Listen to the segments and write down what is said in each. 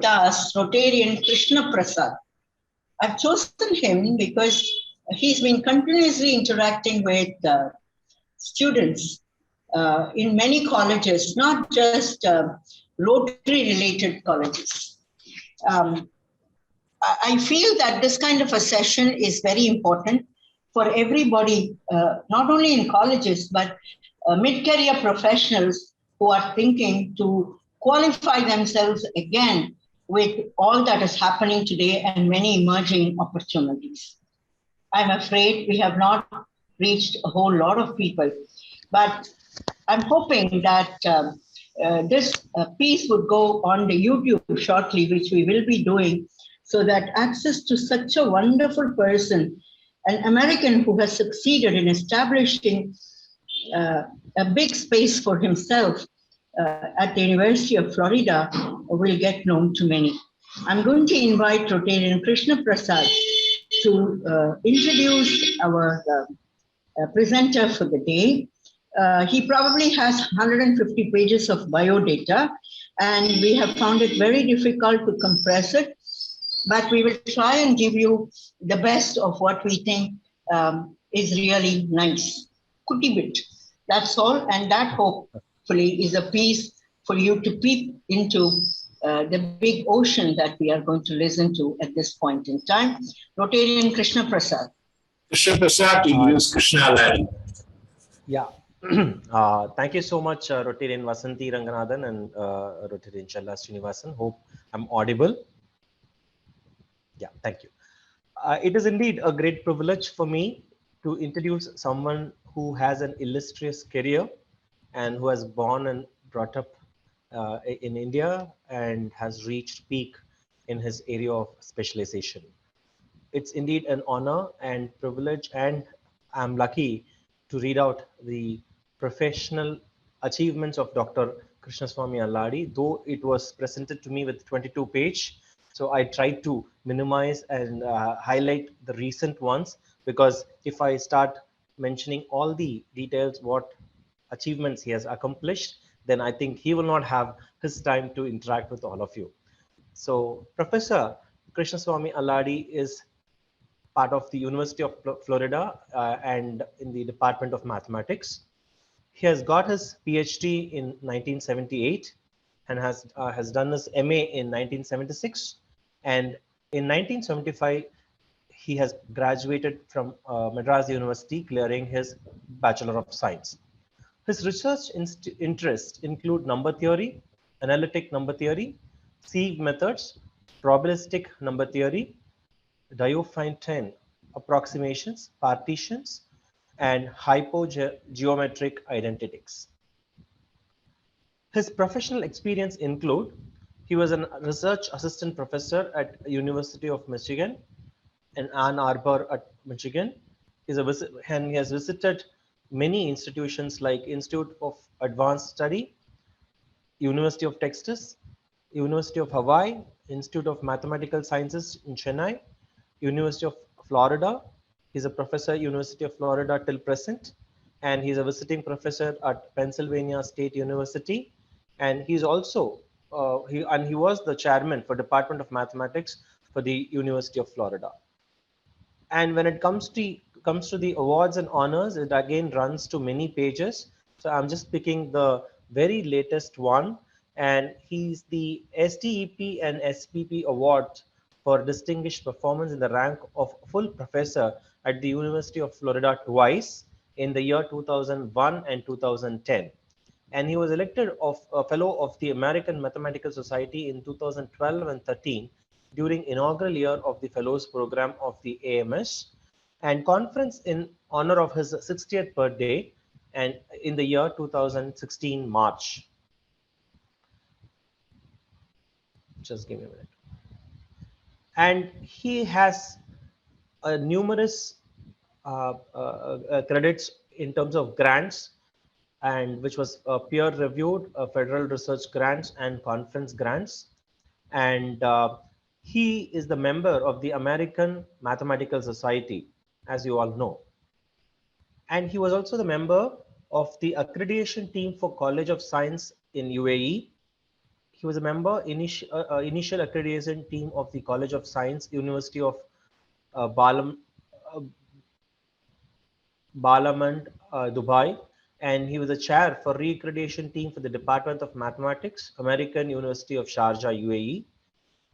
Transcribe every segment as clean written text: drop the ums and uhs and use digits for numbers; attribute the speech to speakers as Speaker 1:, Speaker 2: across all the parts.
Speaker 1: Das, Rotarian Krishna Prasad. I've chosen him because he's been continuously interacting with students in many colleges, not just Rotary-related colleges. I feel that this kind of a session is very important for everybody, not only in colleges, but mid-career professionals who are thinking to qualify themselves again with all that is happening today and many emerging opportunities. I'm afraid we have not reached a whole lot of people, but I'm hoping that this piece would go on the YouTube shortly, which we will be doing, so that access to such a wonderful person, an American who has succeeded in establishing a big space for himself at the University of Florida, will get known to many. I'm going to invite Rotarian Krishna Prasad to introduce our presenter for the day. He probably has 150 pages of biodata, and we have found it very difficult to compress it, but we will try and give you the best of what we think is really nice. Kuti bit. That's all, and that hopefully is a piece for you to peep into the big ocean that we are going to listen to at this point in time. Rotarian Krishna Prasad.
Speaker 2: Krishna Prasad to use Krishna Alladi.
Speaker 3: Yeah. Thank you so much, Rotarian Vasanti Ranganathan and Rotarian Challa Srinivasan. Hope I'm audible. Yeah, thank you. It is indeed a great privilege for me to introduce someone who has an illustrious career and who has born and brought up in India and has reached peak in his area of specialization. It's indeed an honor and privilege, and I'm lucky to read out the professional achievements of Dr. Krishnaswami Alladi, though it was presented to me with 22 pages. So I tried to minimize and highlight the recent ones, because if I start mentioning all the details, what achievements he has accomplished, then I think he will not have his time to interact with all of you. So Professor Krishnaswamy Alladi is part of the University of Florida and in the Department of Mathematics. He has got his PhD in 1978 and has done his MA in 1976. And in 1975, he has graduated from Madras University, clearing his Bachelor of Science. His research interests include number theory, analytic number theory, sieve methods, probabilistic number theory, Diophantine approximations, partitions, and hypogeometric identities. His professional experience include: he was a research assistant professor at University of Michigan in Ann Arbor at Michigan. And he has visited many institutions like Institute of Advanced Study, University of Texas, University of Hawaii, Institute of Mathematical Sciences in Chennai, University of Florida. He's a professor at University of Florida till present, and he's a visiting professor at Pennsylvania State University. And he's also he was the chairman for Department of Mathematics for the University of Florida. And when it comes to the awards and honors, it again runs to many pages. So I'm just picking the very latest one, and he's the STEP and SPP award for distinguished performance in the rank of full professor at the University of Florida twice, in the year 2001 and 2010. And he was elected a fellow of the American Mathematical Society in 2012 and 13 during inaugural year of the fellows program of the AMS, and conference in honor of his 60th birthday and in the year 2016 March. Just give me a minute. And he has numerous credits in terms of grants, and which was peer reviewed federal research grants and conference grants. And he is the member of the American Mathematical Society, as you all know. And he was also the member of the accreditation team for College of Science in UAE. he was a member initial accreditation team of the College of Science, University of Balamand, Dubai, and he was a chair for re-accreditation team for the Department of Mathematics, American University of Sharjah, UAE,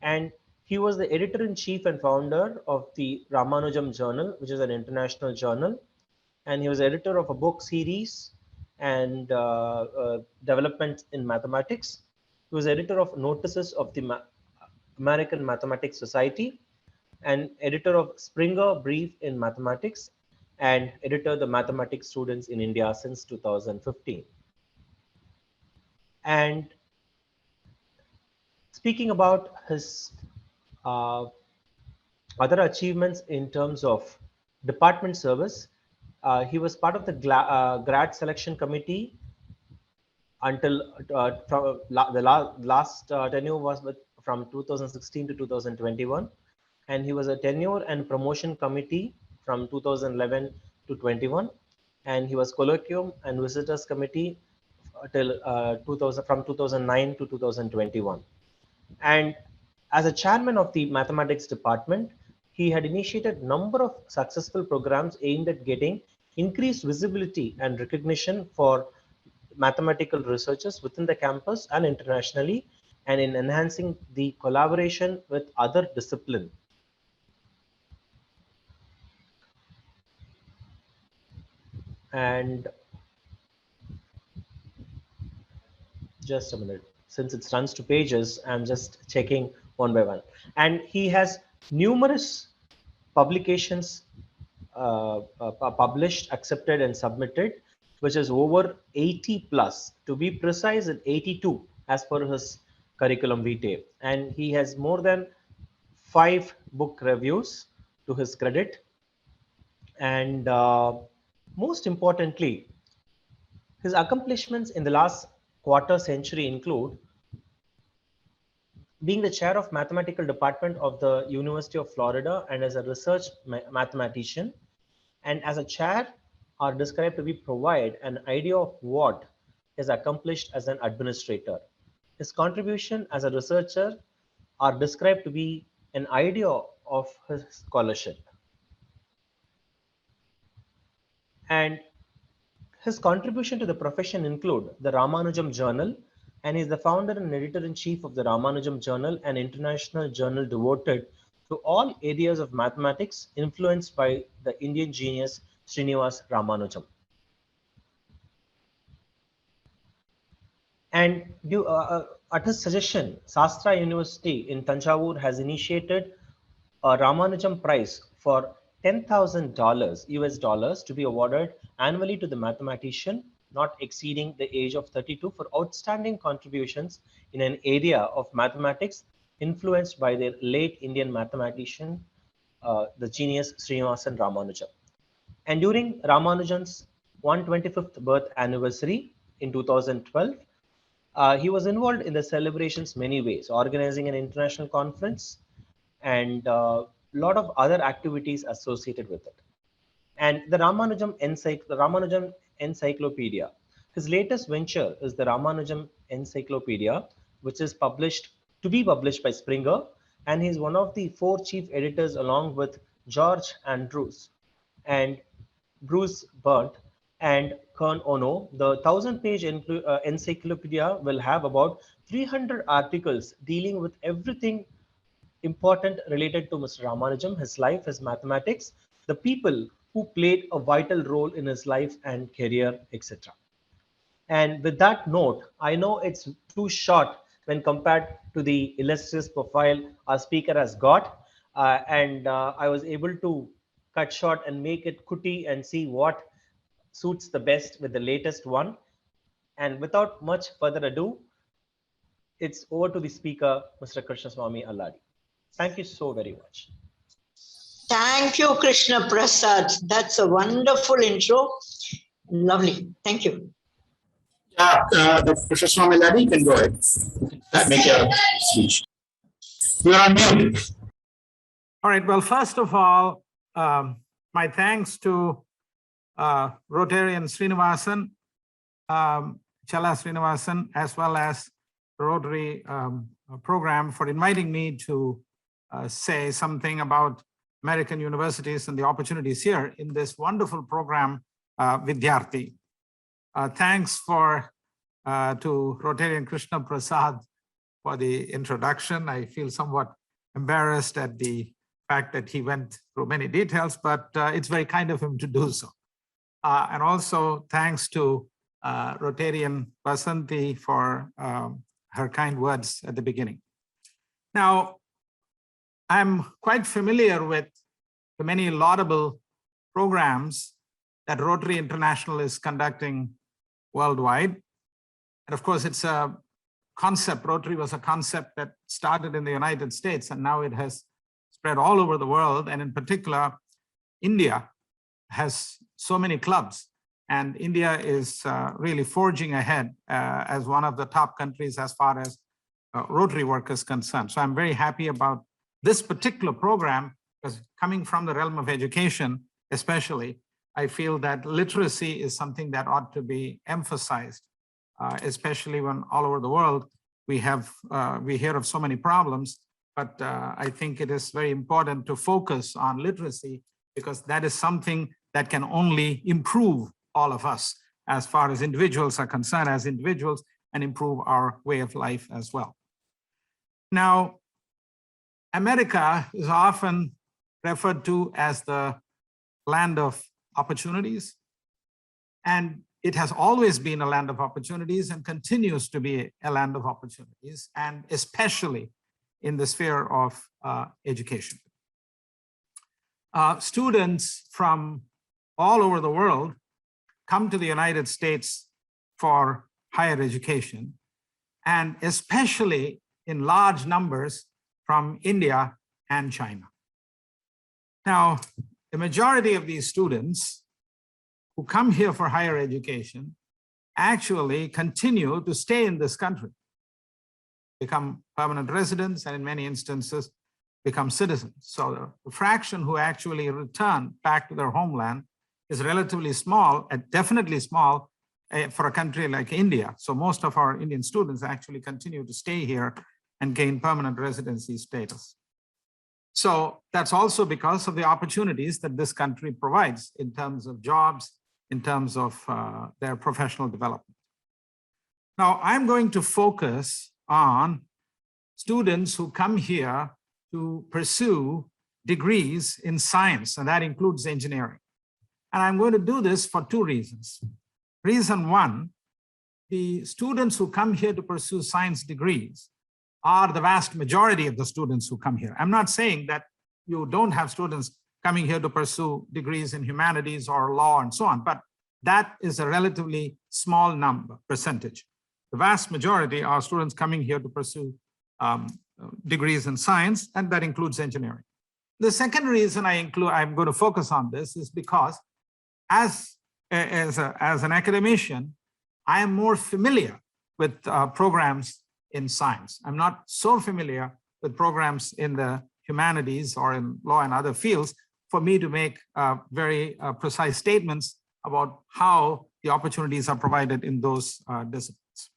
Speaker 3: and he was the editor-in-chief and founder of the Ramanujam Journal, which is an international journal, and he was editor of a book series and development in mathematics. He was editor of notices of the American Mathematics Society and editor of Springer Brief in Mathematics and editor of the Mathematics Students in India since 2015. And speaking about his other achievements in terms of department service, he was part of the grad selection committee until the last tenure was from 2016 to 2021, and he was a tenure and promotion committee from 2011 to 21, and he was colloquium and visitors committee till 2000 from 2009 to 2021. And as a chairman of the mathematics department, he had initiated a number of successful programs aimed at getting increased visibility and recognition for mathematical researchers within the campus and internationally, and in enhancing the collaboration with other disciplines. And just a minute, since it runs to pages, I'm just checking one by one. And he has numerous publications published, accepted, and submitted, which is over 80 plus. To be precise, at 82 as per his curriculum vitae. And he has more than 5 book reviews to his credit. And most importantly, his accomplishments in the last quarter century include being the chair of mathematical department of the University of Florida and as a research mathematician, and as a chair are described to be provide an idea of what is accomplished as an administrator. His contribution as a researcher are described to be an idea of his scholarship. And his contribution to the profession include the Ramanujam Journal, and he is the founder and editor-in-chief of the Ramanujam Journal, an international journal devoted to all areas of mathematics influenced by the Indian genius Srinivas Ramanujam. And at his suggestion, Sastra University in Tanjavur has initiated a Ramanujam Prize for $10,000 US dollars to be awarded annually to the mathematician not exceeding the age of 32 for outstanding contributions in an area of mathematics influenced by their late Indian mathematician, the genius Srinivasan Ramanujan. And during Ramanujan's 125th birth anniversary in 2012, he was involved in the celebrations many ways, organizing an international conference and a lot of other activities associated with it. And the Ramanujam Encyclopedia. His latest venture is the Ramanujam Encyclopedia, which is to be published by Springer, and he's one of the 4 chief editors along with George Andrews and Bruce Burt and Kern Ono. The 1,000-page encyclopedia will have about 300 articles dealing with everything important related to Mr. Ramanujam, his life, his mathematics, the people who played a vital role in his life and career, etc. And with that note, I know it's too short when compared to the illustrious profile our speaker has got, and I was able to cut short and make it kuti and see what suits the best with the latest one. And without much further ado, it's over to the speaker, Mr. Krishnaswami Alladi. Thank you so very much.
Speaker 1: Thank you, Krishna Prasad. That's a wonderful intro. Lovely. Thank you.
Speaker 2: Dr. Krishnaswami Alladi, can go ahead. Make your speech. You are on mute.
Speaker 4: All right. Well, first of all, my thanks to Rotarian Srinivasan, Chala Srinivasan, as well as Rotary program for inviting me to say something about American universities and the opportunities here in this wonderful program, Vidyarthi. Thanks to Rotarian Krishna Prasad for the introduction. I feel somewhat embarrassed at the fact that he went through many details, but it's very kind of him to do so. And also thanks to Rotarian Vasanti for her kind words at the beginning. Now, I'm quite familiar with the many laudable programs that Rotary International is conducting worldwide. And of course, it's a concept. Rotary was a concept that started in the United States, and now it has spread all over the world. And in particular, India has so many clubs. And India is really forging ahead as one of the top countries as far as Rotary work is concerned. So I'm very happy about this particular program, because coming from the realm of education, especially, I feel that literacy is something that ought to be emphasized, especially when all over the world we hear of so many problems. But I think it is very important to focus on literacy, because that is something that can only improve all of us as far as individuals are concerned, as individuals, and improve our way of life as well. Now, America is often referred to as the land of opportunities, and it has always been a land of opportunities and continues to be a land of opportunities, and especially in the sphere of education. Students from all over the world come to the United States for higher education, and especially in large numbers from India and China. Now, the majority of these students who come here for higher education actually continue to stay in this country, become permanent residents, and in many instances, become citizens. So the fraction who actually return back to their homeland is relatively small, and definitely small for a country like India. So most of our Indian students actually continue to stay here and gain permanent residency status. So that's also because of the opportunities that this country provides in terms of jobs, in terms of their professional development. Now, I'm going to focus on students who come here to pursue degrees in science, and that includes engineering. And I'm going to do this for two reasons. Reason one, the students who come here to pursue science degrees are the vast majority of the students who come here. I'm not saying that you don't have students coming here to pursue degrees in humanities or law and so on, but that is a relatively small percentage. The vast majority are students coming here to pursue degrees in science, and that includes engineering. The second reason I'm going to focus on this is because as an academician, I am more familiar with programs in science. I'm not so familiar with programs in the humanities or in law and other fields for me to make very precise statements about how the opportunities are provided in those disciplines.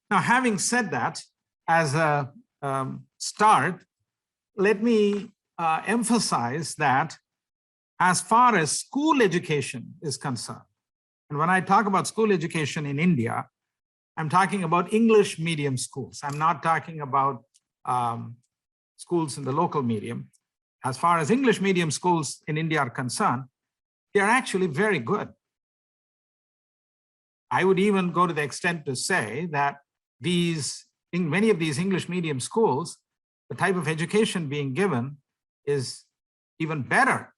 Speaker 4: Now, having said that, as a start, let me emphasize that as far as school education is concerned, and when I talk about school education in India, I'm talking about English medium schools. I'm not talking about schools in the local medium. As far as English medium schools in India are concerned, they're actually very good. I would even go to the extent to say that in many of these English medium schools, the type of education being given is even better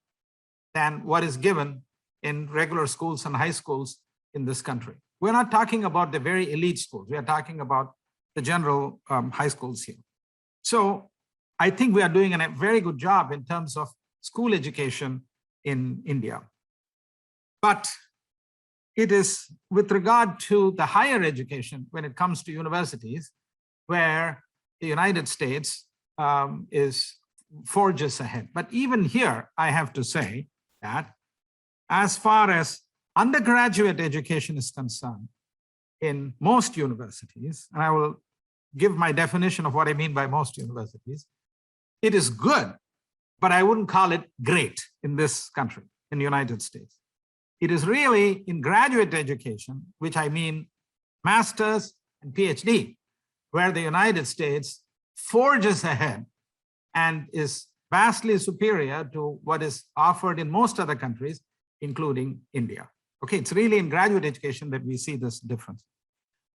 Speaker 4: than what is given in regular schools and high schools in this country. We're not talking about the very elite schools. We are talking about the general high schools here. So I think we are doing a very good job in terms of school education in India. But it is with regard to the higher education, when it comes to universities, where the United States forges ahead. But even here, I have to say that as far as undergraduate education is concerned, in most universities, and I will give my definition of what I mean by most universities. It is good, but I wouldn't call it great in this country, in the United States. It is really in graduate education, which I mean master's and PhD, where the United States forges ahead and is vastly superior to what is offered in most other countries, including India. Okay, it's really in graduate education that we see this difference.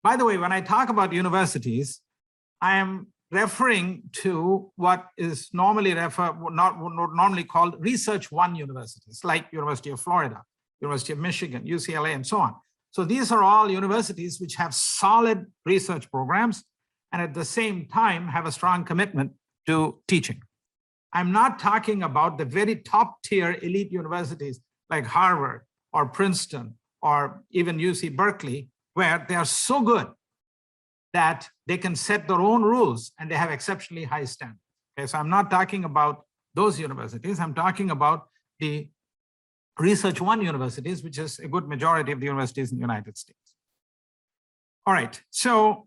Speaker 4: By the way, when I talk about universities, I am referring to what is normally normally called Research One universities, like University of Florida, University of Michigan, UCLA, and so on. So these are all universities which have solid research programs and at the same time have a strong commitment to teaching. I'm not talking about the very top tier elite universities like Harvard or Princeton or even UC Berkeley, where they are so good that they can set their own rules and they have exceptionally high standards. Okay, so I'm not talking about those universities. I'm talking about the Research One universities, which is a good majority of the universities in the United States. All right, so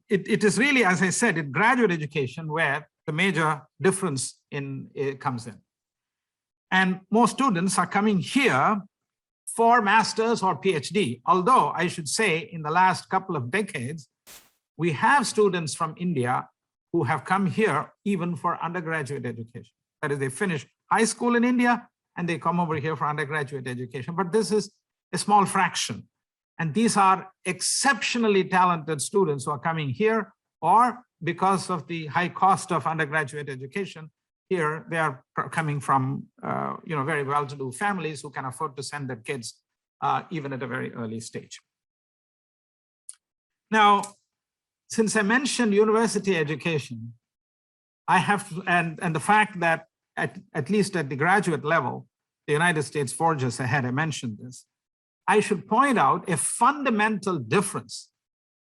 Speaker 4: it is really, as I said, in graduate education where the major difference comes in. And most students are coming here for master's or PhD, although I should say in the last couple of decades, we have students from India who have come here even for undergraduate education. That is, they finish high school in India and they come over here for undergraduate education. But this is a small fraction. And these are exceptionally talented students who are coming here, or because of the high cost of undergraduate education, here they are coming from very well-to-do families who can afford to send their kids even at a very early stage. Now, since I mentioned university education, I have to, and the fact that at least at the graduate level, the United States forges ahead, I mentioned this, I should point out a fundamental difference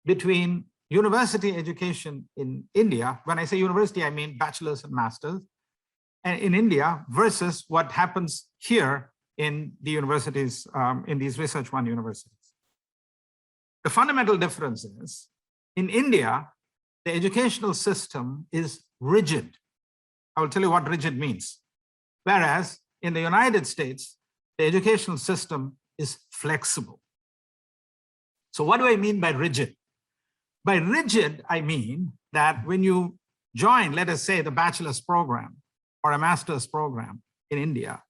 Speaker 4: between university education in India. When I say university, I mean bachelor's and master's, and in India versus what happens here in the universities, in these Research One universities. The fundamental difference is, in India, the educational system is rigid. I will tell you what rigid means. Whereas in the United States, the educational system is flexible. So what do I mean by rigid? By rigid, I mean that when you join, let us say, the bachelor's program or a master's program in India,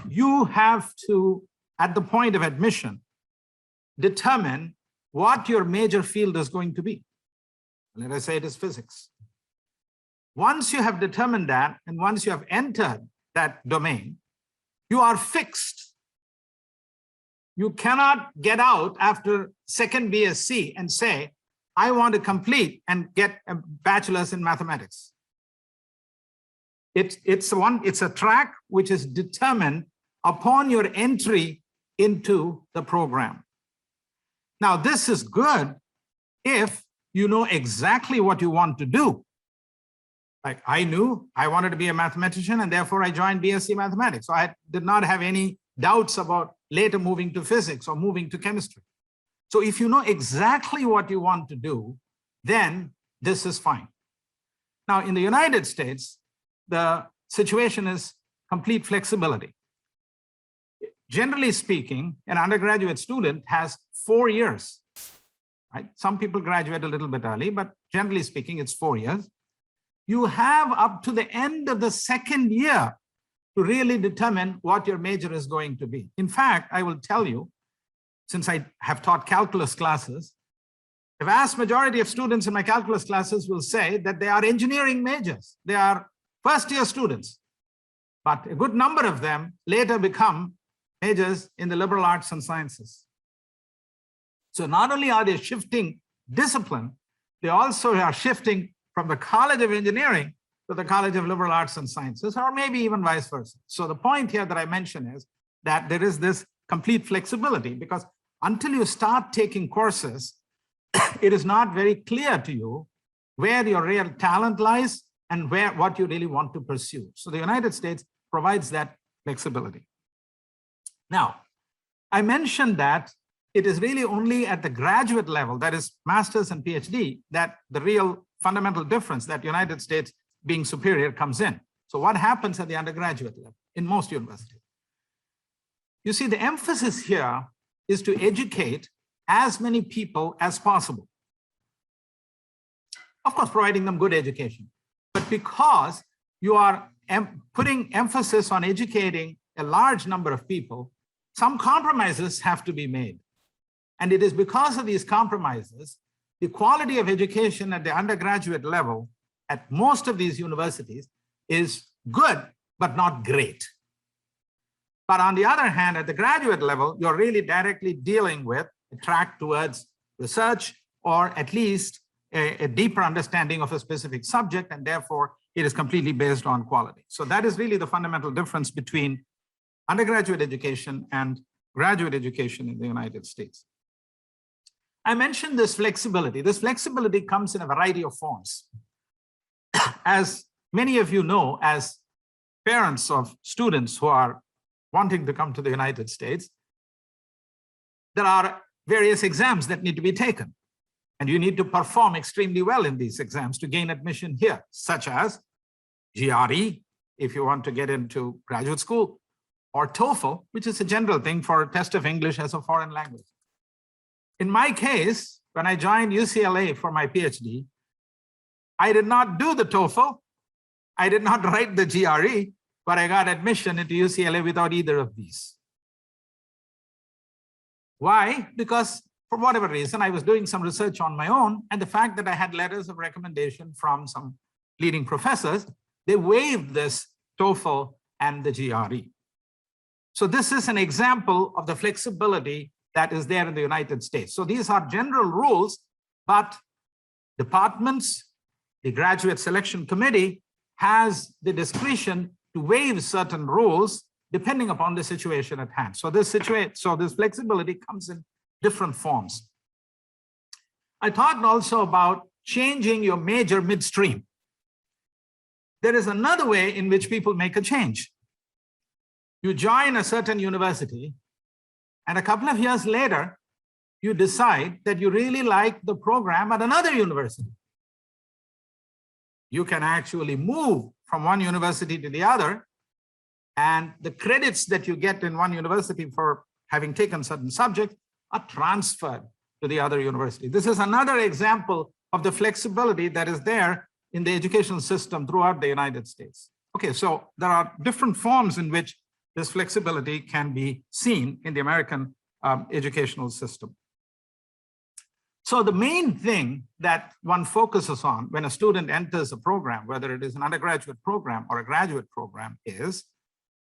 Speaker 4: you have to, at the point of admission, determine what your major field is going to be. Let us say it is physics. Once you have determined that, and once you have entered that domain, you are fixed. You cannot get out after second BSc and say, I want to complete and get a bachelor's in mathematics. It's a track which is determined upon your entry into the program. Now, this is good if you know exactly what you want to do. Like I knew I wanted to be a mathematician and therefore I joined BSc Mathematics. So I did not have any doubts about later moving to physics or moving to chemistry. So if you know exactly what you want to do, then this is fine. Now, in the United States, the situation is complete flexibility. Generally speaking, an undergraduate student has 4 years, right? Some people graduate a little bit early, but generally speaking, it's 4 years. You have up to the end of the second year to really determine what your major is going to be. In fact, I will tell you, since I have taught calculus classes, the vast majority of students in my calculus classes will say that they are engineering majors. They are first-year students, but a good number of them later become majors in the liberal arts and sciences. So not only are they shifting discipline, they also are shifting from the College of Engineering to the College of Liberal Arts and Sciences, or maybe even vice versa. So the point here that I mention is that there is this complete flexibility, because until you start taking courses, it is not very clear to you where your real talent lies and what you really want to pursue. So the United States provides that flexibility. Now, I mentioned that it is really only at the graduate level, that is master's and PhD, that the real fundamental difference that United States being superior comes in. So what happens at the undergraduate level in most universities? You see, the emphasis here is to educate as many people as possible. Of course, providing them good education. But because you are putting emphasis on educating a large number of people, some compromises have to be made. And it is because of these compromises, the quality of education at the undergraduate level at most of these universities is good, but not great. But on the other hand, at the graduate level, you're really directly dealing with a track towards research, or at least a deeper understanding of a specific subject, and therefore it is completely based on quality. So that is really the fundamental difference between undergraduate education and graduate education in the United States. I mentioned this flexibility. This flexibility comes in a variety of forms. As many of you know, as parents of students who are wanting to come to the United States, there are various exams that need to be taken. And you need to perform extremely well in these exams to gain admission here, such as GRE, if you want to get into graduate school, or TOEFL, which is a general thing for a test of English as a foreign language. In my case, when I joined UCLA for my PhD, I did not do the TOEFL, I did not write the GRE, but I got admission into UCLA without either of these. Why? Because for whatever reason, I was doing some research on my own, and the fact that I had letters of recommendation from some leading professors, they waived this TOEFL and the GRE. So this is an example of the flexibility that is there in the United States. So these are general rules, but departments, the graduate selection committee has the discretion to waive certain rules depending upon the situation at hand. So this flexibility comes in different forms. I talked also about changing your major midstream. There is another way in which people make a change. You join a certain university, and a couple of years later, you decide that you really like the program at another university. You can actually move from one university to the other, and the credits that you get in one university for having taken certain subjects are transferred to the other university. This is another example of the flexibility that is there in the educational system throughout the United States. Okay, so there are different forms in which this flexibility can be seen in the American educational system. So the main thing that one focuses on when a student enters a program, whether it is an undergraduate program or a graduate program, is,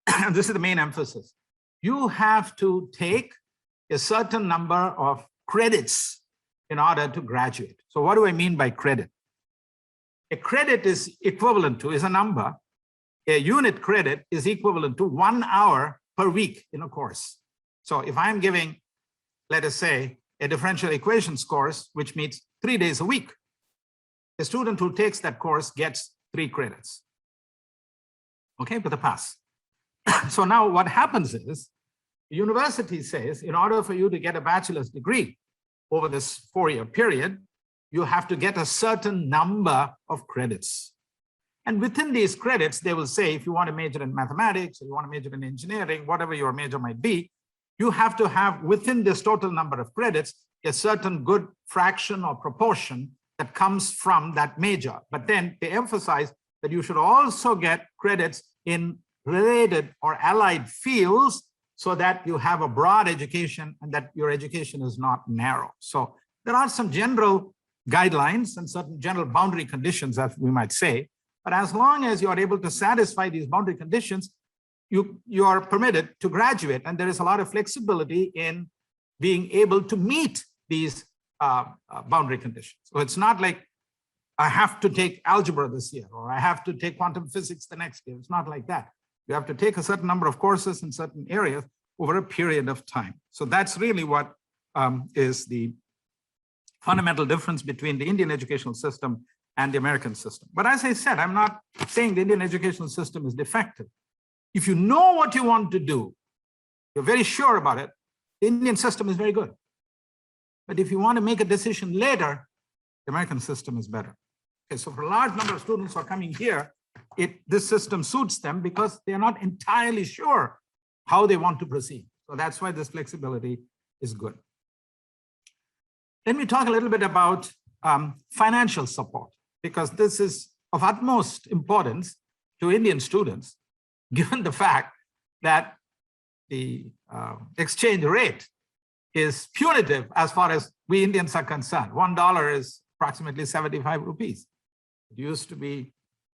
Speaker 4: and this is the main emphasis, you have to take a certain number of credits in order to graduate. So what do I mean by credit? A credit is equivalent to, is a number. A unit credit is equivalent to 1 hour per week in a course. So if I'm giving, let us say, a differential equations course, which meets 3 days a week, a student who takes that course gets 3 credits. Okay, with a pass. So now what happens is, the university says, in order for you to get a bachelor's degree over this 4-year period, you have to get a certain number of credits. And within these credits, they will say, if you want to major in mathematics, or you want to major in engineering, whatever your major might be, you have to have within this total number of credits, a certain good fraction or proportion that comes from that major. But then they emphasize that you should also get credits in related or allied fields so that you have a broad education and that your education is not narrow. So there are some general guidelines and certain general boundary conditions, as we might say, but as long as you are able to satisfy these boundary conditions, you are permitted to graduate, and there is a lot of flexibility in being able to meet these boundary conditions. So it's not like I have to take algebra this year, or I have to take quantum physics the next year. It's not like that. You have to take a certain number of courses in certain areas over a period of time. So that's really what is the fundamental difference between the Indian educational system and the American system. But as I said, I'm not saying the Indian educational system is defective. If you know what you want to do, you're very sure about it, the Indian system is very good. But if you want to make a decision later, the American system is better. Okay, so for a large number of students who are coming here, this system suits them because they're not entirely sure how they want to proceed. So that's why this flexibility is good. Let me talk a little bit about financial support, because this is of utmost importance to Indian students, given the fact that the exchange rate is punitive as far as we Indians are concerned. $1 is approximately 75 rupees. It used to be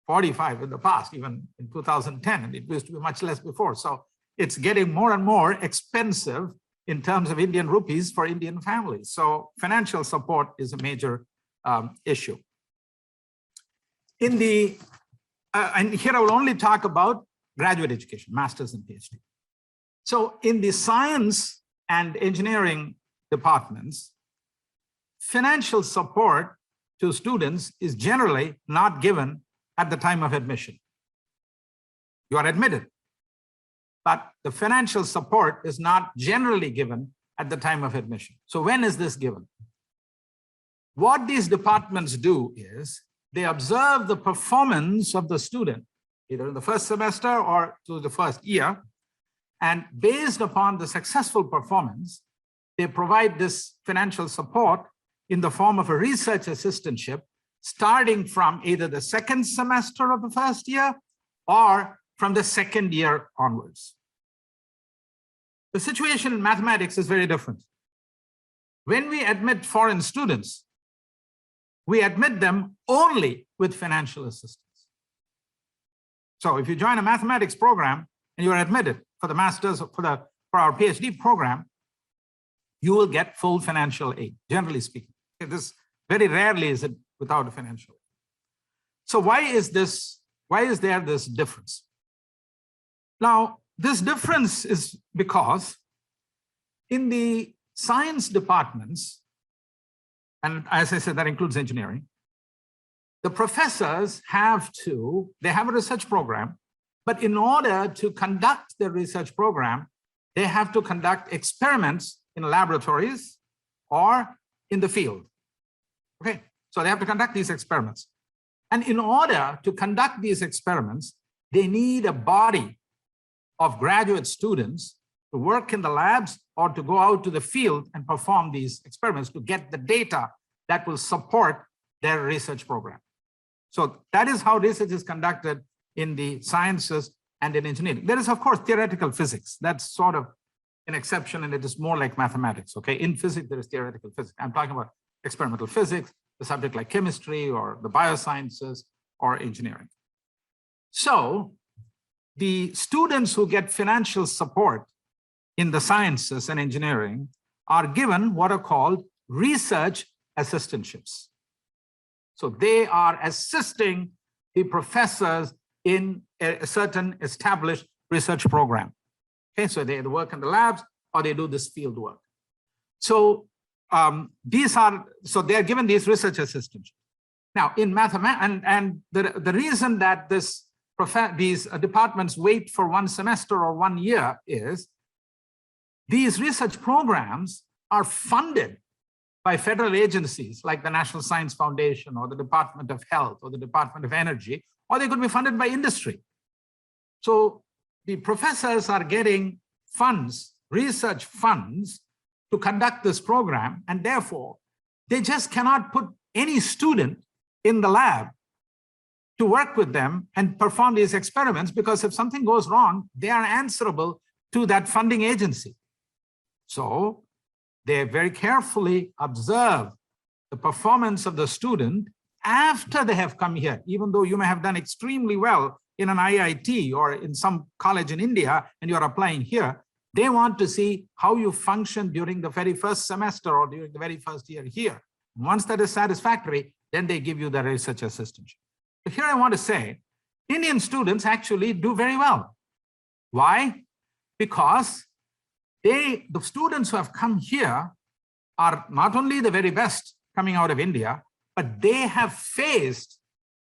Speaker 4: 45 in the past, even in 2010, and it used to be much less before. So it's getting more and more expensive in terms of Indian rupees for Indian families. So financial support is a major issue. In the, and here I will only talk about graduate education, master's and PhD. So in the science and engineering departments, financial support to students is generally not given at the time of admission. You are admitted, but the financial support is not generally given at the time of admission. So when is this given? What these departments do is they observe the performance of the student, either in the first semester or through the first year, and based upon the successful performance, they provide this financial support in the form of a research assistantship, starting from either the second semester of the first year or from the second year onwards. The situation in mathematics is very different. When we admit foreign students, we admit them only with financial assistance. So if you join a mathematics program and you are admitted for the master's, for our PhD program, you will get full financial aid, generally speaking. This very rarely is it without a financial aid. So why is there this difference? Now, this difference is because in the science departments, and as I said, that includes engineering, the professors they have a research program, but in order to conduct the research program, they have to conduct experiments in laboratories or in the field. Okay, so they have to conduct these experiments. And in order to conduct these experiments, they need a body of graduate students to work in the labs or to go out to the field and perform these experiments to get the data that will support their research program. So that is how research is conducted in the sciences and in engineering. There is, of course, theoretical physics. That's sort of an exception, and it is more like mathematics. Okay, in physics, there is theoretical physics. I'm talking about experimental physics, the subject like chemistry or the biosciences or engineering. So the students who get financial support in the sciences and engineering are given what are called research assistantships. So they are assisting the professors in a certain established research program. Okay, so they work in the labs or they do this field work. So they're given these research assistantships. Now in mathematics, and the reason that these departments wait for 1 semester or 1 year is these research programs are funded by federal agencies like the National Science Foundation or the Department of Health or the Department of Energy, or they could be funded by industry. So the professors are getting funds, research funds, to conduct this program, and therefore they just cannot put any student in the lab to work with them and perform these experiments, because if something goes wrong, they are answerable to that funding agency. So they very carefully observe the performance of the student after they have come here, even though you may have done extremely well in an IIT or in some college in India and you're applying here. They want to see how you function during the very first semester or during the very first year here. Once that is satisfactory, then they give you the research assistantship. But here I want to say, Indian students actually do very well. Why? Because the students who have come here are not only the very best coming out of India, but they have faced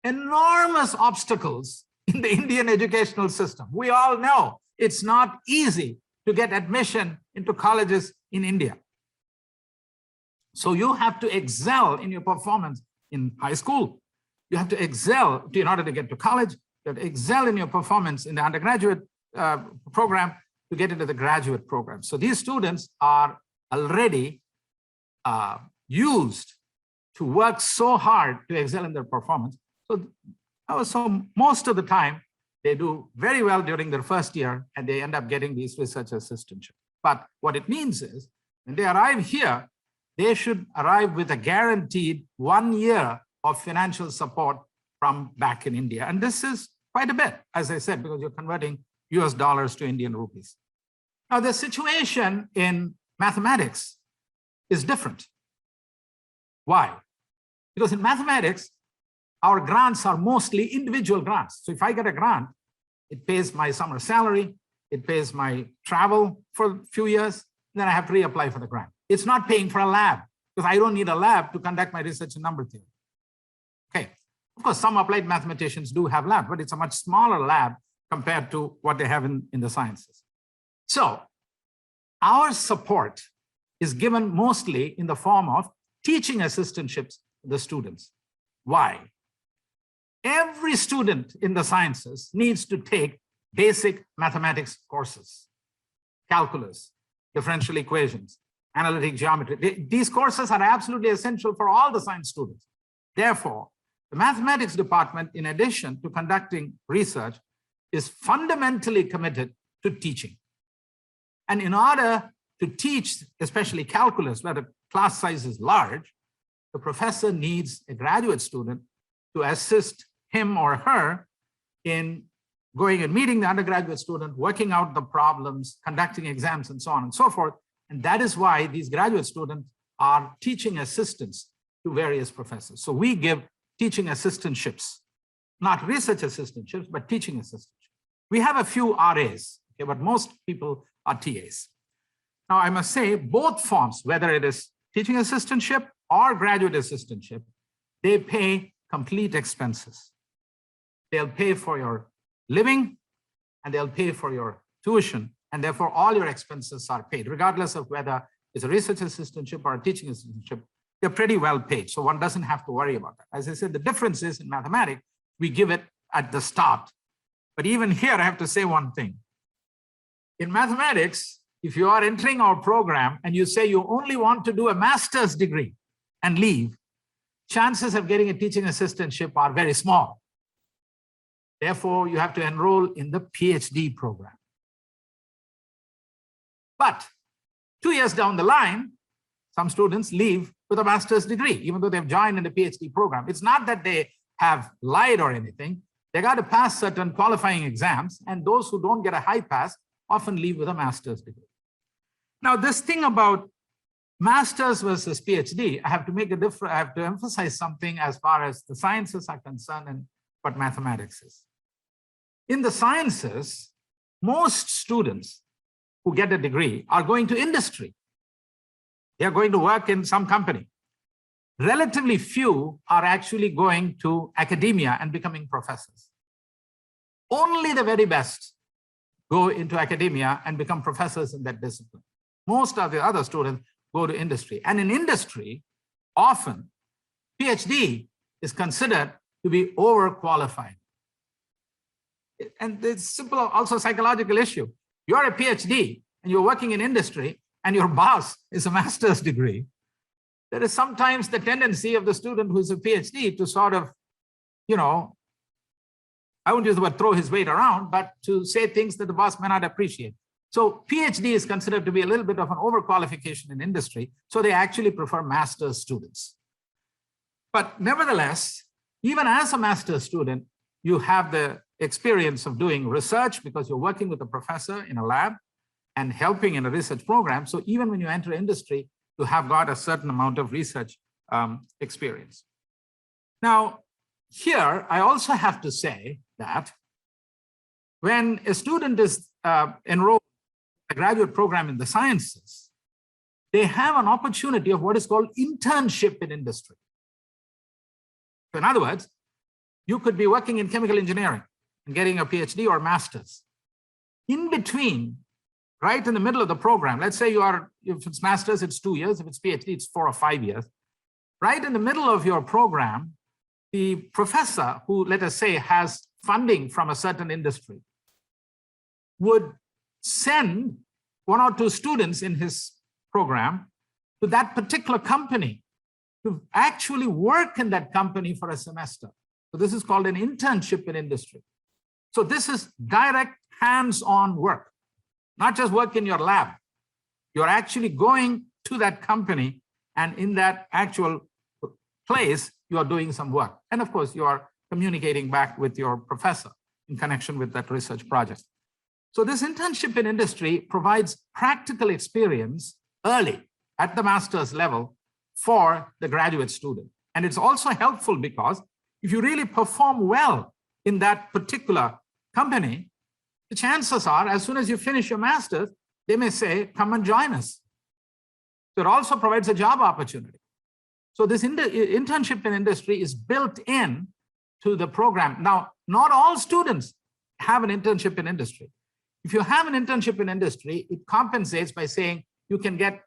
Speaker 4: enormous obstacles in the Indian educational system. We all know it's not easy to get admission into colleges in India. So you have to excel in your performance in high school. You have to excel in order to get to college. You have to excel in your performance in the undergraduate program to get into the graduate program. So these students are already used to work so hard to excel in their performance. So most of the time, they do very well during their first year, and they end up getting these research assistantships. But what it means is, when they arrive here, they should arrive with a guaranteed 1 year of financial support from back in India. And this is quite a bit, as I said, because you're converting US dollars to Indian rupees. Now, the situation in mathematics is different. Why? Because in mathematics, our grants are mostly individual grants. So if I get a grant, it pays my summer salary, it pays my travel for a few years, then I have to reapply for the grant. It's not paying for a lab, because I don't need a lab to conduct my research in number theory. Okay, of course, some applied mathematicians do have labs, but it's a much smaller lab compared to what they have in the sciences. So our support is given mostly in the form of teaching assistantships to the students. Why? Every student in the sciences needs to take basic mathematics courses, calculus, differential equations, analytic geometry. These courses are absolutely essential for all the science students. Therefore, the mathematics department, in addition to conducting research, is fundamentally committed to teaching. And in order to teach, especially calculus, where the class size is large, the professor needs a graduate student to assist him or her in going and meeting the undergraduate student, working out the problems, conducting exams, and so on and so forth. And that is why these graduate students are teaching assistants to various professors. So we give teaching assistantships, not research assistantships, but teaching assistantships. We have a few RAs, okay, but most people are TAs. Now, I must say both forms, whether it is teaching assistantship or graduate assistantship, they pay complete expenses. They'll pay for your living and they'll pay for your tuition, and therefore all your expenses are paid, regardless of whether it's a research assistantship or a teaching assistantship. They're pretty well paid, so one doesn't have to worry about that. As I said, the difference is in mathematics, we give it at the start. But even here, I have to say one thing. In mathematics, if you are entering our program and you say you only want to do a master's degree and leave, chances of getting a teaching assistantship are very small. Therefore, you have to enroll in the PhD program. But 2 years down the line, some students leave with a master's degree, even though they've joined in the PhD program. It's not that they have lied or anything. They got to pass certain qualifying exams, and those who don't get a high pass often leave with a master's degree. Now, this thing about master's versus PhD, I have to make a difference. I have to emphasize something as far as the sciences are concerned and what mathematics is. In the sciences, most students who get a degree are going to industry. They are going to work in some company. Relatively few are actually going to academia and becoming professors. Only the very best go into academia and become professors in that discipline. Most of the other students go to industry. And in industry, often PhD is considered to be overqualified. And it's simple, also psychological issue. You're a PhD and you're working in industry and your boss is a master's degree. There is sometimes the tendency of the student who's a PhD to sort of, I won't use the word throw his weight around, but to say things that the boss may not appreciate. So PhD is considered to be a little bit of an overqualification in industry. So they actually prefer master's students. But nevertheless, even as a master's student, you have the experience of doing research because you're working with a professor in a lab and helping in a research program. So even when you enter industry, you have got a certain amount of research experience. Now, here, I also have to say that when a student is enrolled in a graduate program in the sciences, they have an opportunity of what is called internship in industry. So in other words, you could be working in chemical engineering and getting a PhD or master's. In between right in the middle of the program, let's say if it's master's, it's 2 years. If it's PhD, it's 4 or 5 years. Right in the middle of your program, the professor who, let us say, has funding from a certain industry would send 1 or 2 students in his program to that particular company to actually work in that company for a semester. So this is called an internship in industry. So this is direct hands-on work, not just work in your lab. You're actually going to that company, and in that actual place, you are doing some work. And of course, you are communicating back with your professor in connection with that research project. So this internship in industry provides practical experience early at the master's level for the graduate student. And it's also helpful because if you really perform well in that particular company, the chances are, as soon as you finish your master's, they may say, come and join us. So it also provides a job opportunity. So this internship in industry is built in to the program. Now, not all students have an internship in industry. If you have an internship in industry, it compensates by saying you can get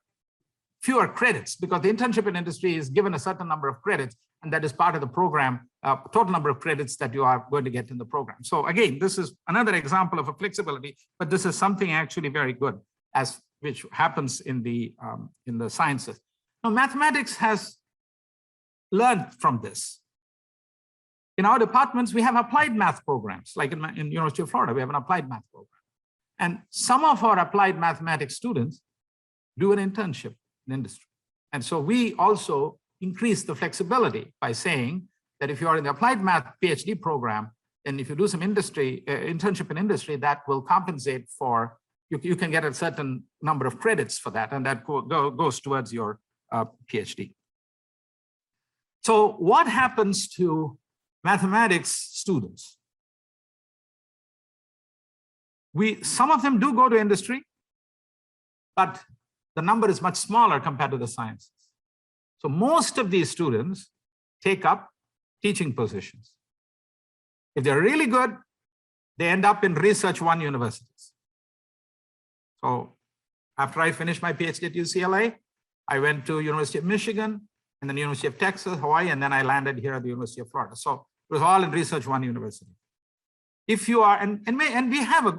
Speaker 4: fewer credits, because the internship in industry is given a certain number of credits, and that is part of the program, total number of credits that you are going to get in the program. So again, this is another example of a flexibility, but this is something actually very good, which happens in the sciences. Now, mathematics has learned from this. In our departments, we have applied math programs, like in University of Florida, we have an applied math program. And some of our applied mathematics students do an internship in industry. And so we also increase the flexibility by saying that if you are in the applied math PhD program, and if you do some internship in industry, that will compensate for, you can get a certain number of credits for that, and that goes towards your PhD. So what happens to mathematics students? Some of them do go to industry, but the number is much smaller compared to the sciences. So most of these students take up teaching positions. If they're really good, they end up in Research 1 universities. So after I finished my PhD at UCLA, I went to University of Michigan, and then University of Texas, Hawaii, and then I landed here at the University of Florida. So it was all in Research 1 university. If you are, and we have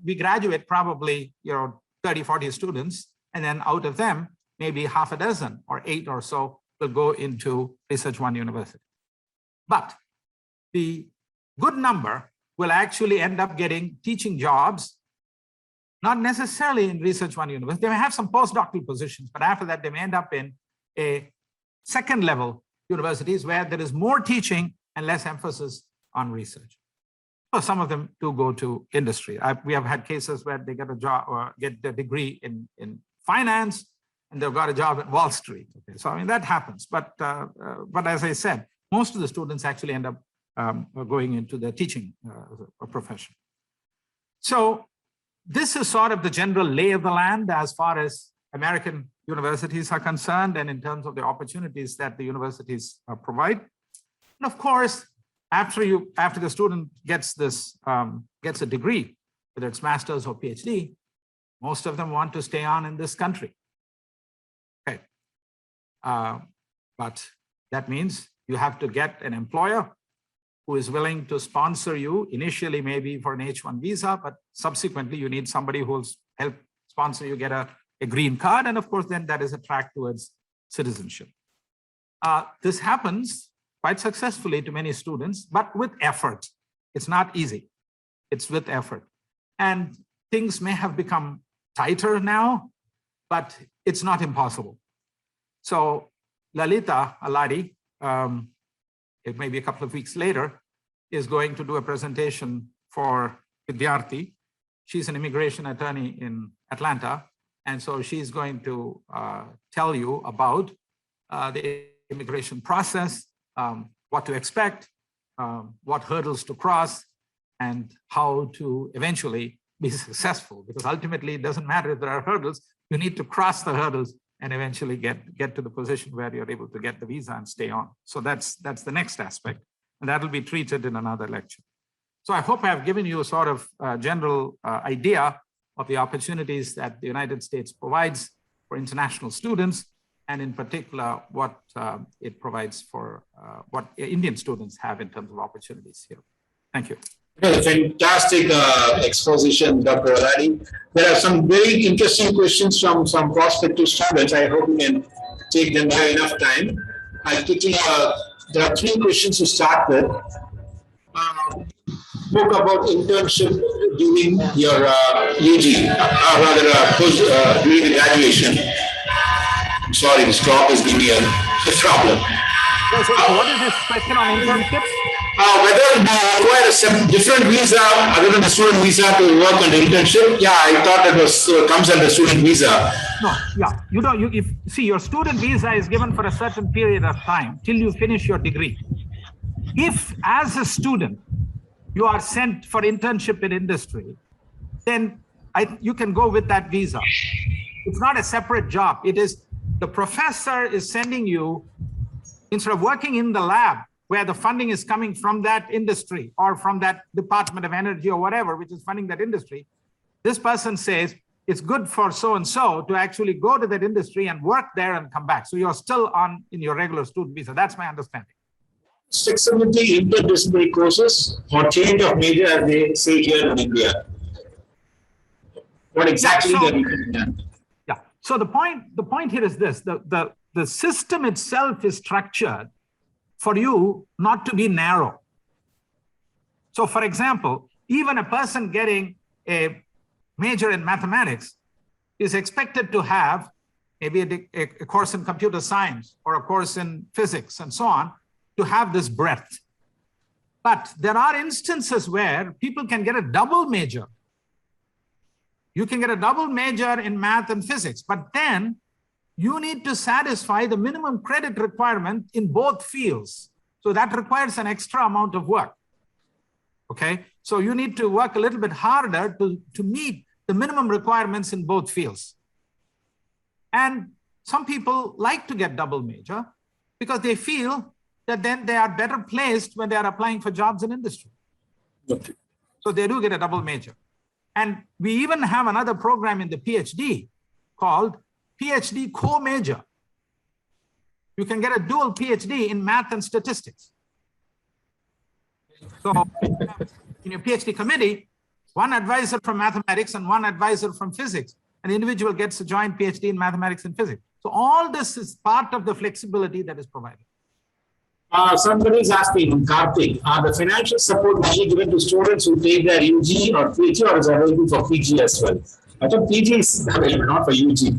Speaker 4: we graduate probably 30, 40 students, and then out of them, maybe half a dozen or 8 or so will go into Research 1 university. But the good number will actually end up getting teaching jobs, not necessarily in Research 1 university. They may have some postdoctoral positions, but after that, they may end up in a second level universities where there is more teaching and less emphasis on research. So some of them do go to industry. We have had cases where they get a job or get their degree in finance, and they've got a job at Wall Street. Okay, so I mean that happens. But as I said, most of the students actually end up going into the teaching profession. So this is sort of the general lay of the land as far as American universities are concerned, and in terms of the opportunities that the universities provide. And of course, after the student gets a degree, whether it's master's or PhD, most of them want to stay on in this country. Okay, but that means you have to get an employer who is willing to sponsor you initially, maybe for an H-1 visa, but subsequently you need somebody who will help sponsor you get a green card, and of course then that is a track towards citizenship. This happens quite successfully to many students, but with effort. It's not easy. It's with effort. And things may have become tighter now, but it's not impossible. So Lalita Alladi, it may be a couple of weeks later, is going to do a presentation for Vidyarthi. She's an immigration attorney in Atlanta. And so she's going to tell you about the immigration process, what to expect, what hurdles to cross, and how to eventually be successful. Because ultimately, it doesn't matter if there are hurdles, you need to cross the hurdles and eventually get to the position where you're able to get the visa and stay on. So that's the next aspect, and that will be treated in another lecture. So I hope I have given you a sort of general idea of the opportunities that the United States provides for international students, and in particular, what it provides for what Indian students have in terms of opportunities here. Thank you.
Speaker 2: Fantastic exposition, Dr. Alladi. There are some very interesting questions from some prospective students. I hope we can take them by enough time. I'll quickly, there are 3 questions to start with. Spoke about internship during your UG, during the graduation. I'm sorry, this drop is giving me a problem.
Speaker 4: So what is this question on internships?
Speaker 2: Whether you require a different visa other than a student visa to work on the internship. Yeah, I thought it was comes under student visa.
Speaker 4: No, yeah, see, your student visa is given for a certain period of time till you finish your degree. If, as a student, you are sent for internship in industry, then you can go with that visa. It's not a separate job. It is the professor is sending you, instead of working in the lab where the funding is coming from that industry or from that Department of Energy or whatever, which is funding that industry, this person says it's good for so-and-so to actually go to that industry and work there and come back. So you're still in your regular student visa. That's my understanding.
Speaker 2: Flexibility interdisciplinary courses or change of major, as they say here in India. What exactly are you doing that?
Speaker 4: Yeah. So the point here is this: the system itself is structured for you not to be narrow. So, for example, even a person getting a major in mathematics is expected to have maybe a course in computer science or a course in physics and so on, to have this breadth. But there are instances where people can get a double major. You can get a double major in math and physics, but then you need to satisfy the minimum credit requirement in both fields. So that requires an extra amount of work. Okay, so you need to work a little bit harder to meet the minimum requirements in both fields. And some people like to get double major because they feel that then they are better placed when they are applying for jobs in industry.
Speaker 2: Okay.
Speaker 4: So they do get a double major. And we even have another program in the PhD called PhD co-major. You can get a dual PhD in math and statistics. So in your PhD committee, one advisor from mathematics and one advisor from physics. An individual gets a joint PhD in mathematics and physics. So all this is part of the flexibility that is provided.
Speaker 2: Somebody is asking, Karthik, are the financial support usually given to students who take their UG or PG, or is it available for PG as well? I thought PG is available, not for UG.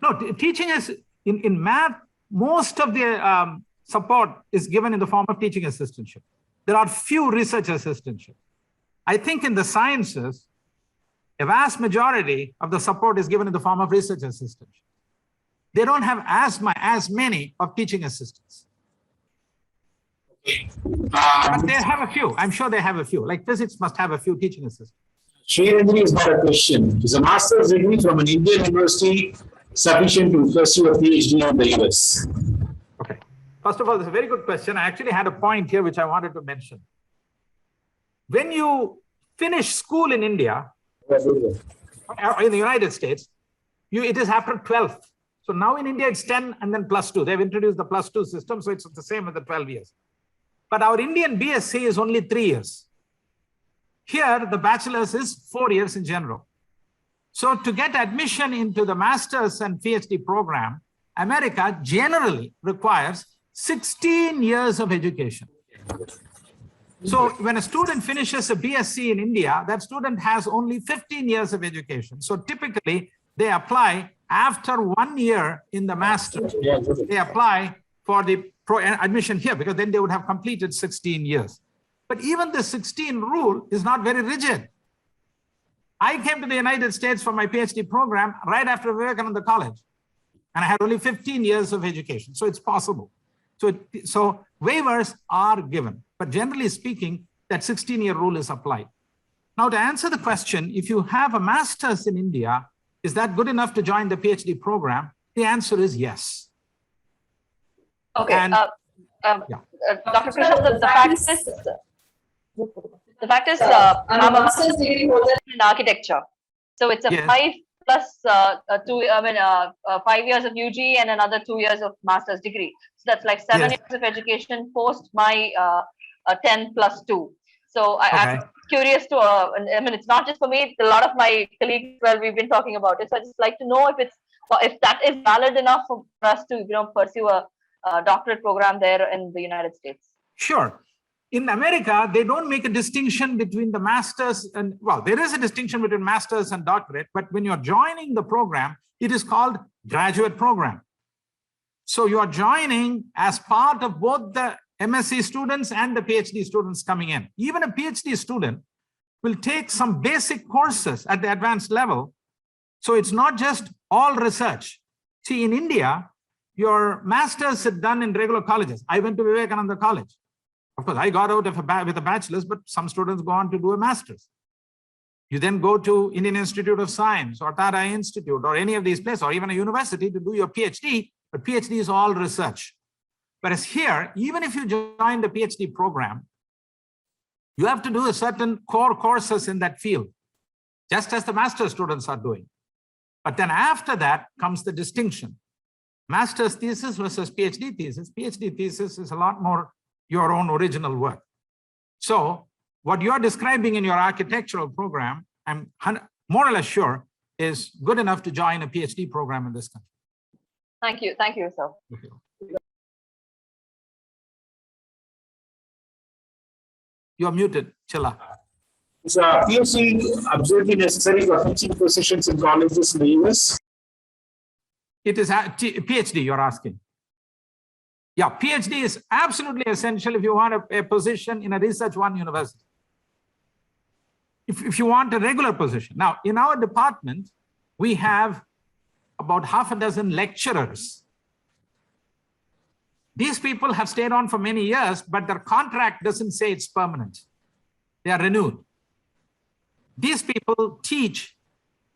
Speaker 4: No, teaching is, in math, most of the support is given in the form of teaching assistantship. There are few research assistantships. I think in the sciences, a vast majority of the support is given in the form of research assistantship. They don't have as many of teaching assistants. But they have a few. I'm sure they have a few. Like physics must have a few teaching assistants.
Speaker 2: Srirendri is not a question. Is a master's degree from an Indian university sufficient to pursue a PhD in the US?
Speaker 4: Okay. First of all, it's a very good question. I actually had a point here which I wanted to mention. When you finish school in India, or in the United States, it is after 12th. So now in India, it's 10 and then +2. They've introduced the +2 system, so it's the same as the 12 years. But our Indian BSc is only 3 years. Here, the bachelor's is 4 years in general. So to get admission into the master's and PhD program, America generally requires 16 years of education. So when a student finishes a BSc in India, that student has only 15 years of education. So typically, they apply after 1 year in the master's. They apply for the admission here because then they would have completed 16 years. But even the 16 rule is not very rigid. I came to the United States for my PhD program right after Vivekananda College, and I had only 15 years of education. So it's possible. So waivers are given, but generally speaking, that 16-year rule is applied. Now, to answer the question, if you have a master's in India, is that good enough to join the PhD program? The answer is yes.
Speaker 5: Okay,
Speaker 4: And,
Speaker 5: Dr. Krishna, the fact is, I'm a master's degree holder in architecture. So it's a
Speaker 4: Yes.
Speaker 5: 5 plus 5 years of UG and another 2 years of master's degree. So that's like 7
Speaker 4: Yes.
Speaker 5: years of education post my 10 plus 2. So I'm
Speaker 4: Okay.
Speaker 5: curious to, it's not just for me, a lot of my colleagues, well, we've been talking about it. So I just like to know if that is valid enough for us to, pursue a doctorate program there in the United States.
Speaker 4: Sure. In America, they don't make a distinction between the masters and, well, there is a distinction between masters and doctorate, but when you're joining the program, it is called graduate program. So you are joining as part of both the MSc students and the PhD students coming in. Even a PhD student will take some basic courses at the advanced level. So it's not just all research. See, in India, your masters are done in regular colleges. I went to Vivekananda College. Of course, I got out with a bachelor's, but some students go on to do a master's. You then go to Indian Institute of Science or Tata Institute or any of these places, or even a university to do your PhD, but PhD is all research. Whereas here, even if you join the PhD program, you have to do a certain core courses in that field, just as the master's students are doing. But then after that comes the distinction. Master's thesis versus PhD thesis. PhD thesis is a lot more your own original work. So what you're describing in your architectural program, I'm more or less sure is good enough to join a PhD program in this country.
Speaker 5: Thank you. Thank you, sir.
Speaker 4: You're muted, Chilla.
Speaker 2: Is PhD absolutely necessary for teaching positions in colleges in the US?
Speaker 4: It is a PhD you're asking. Yeah, PhD is absolutely essential if you want a position in a research one university. If you want a regular position. Now, in our department, we have about half a dozen lecturers. These people have stayed on for many years, but their contract doesn't say it's permanent. They are renewed. These people teach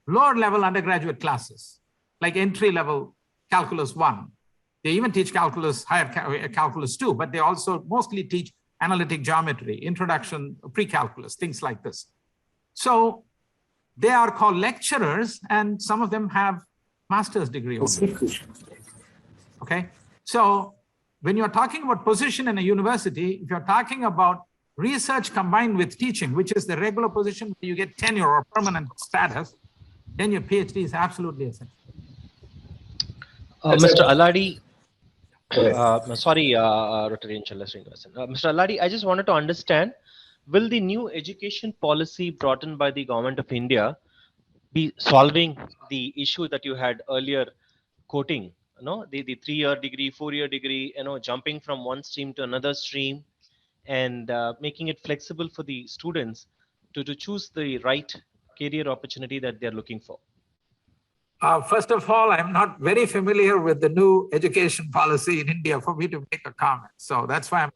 Speaker 4: lower level undergraduate classes, like entry level calculus 1. They even teach calculus, higher calculus 2, but they also mostly teach analytic geometry, introduction, pre-calculus, things like this. So they are called lecturers, and some of them have master's degree. Okay, so when you're talking about position in a university, if you're talking about research combined with teaching, which is the regular position where you get tenure or permanent status, then your PhD is absolutely essential.
Speaker 3: Mr. Alladi, sorry, Rotary Srinivasan. Mr. Alladi, I just wanted to understand, will the new education policy brought in by the government of India be solving the issue that you had earlier quoting, the 3-year degree, 4-year degree, jumping from one stream to another stream, and making it flexible for the students to choose the right career opportunity that they're looking for?
Speaker 4: First of all, I'm not very familiar with the new education policy in India for me to make a comment. So that's why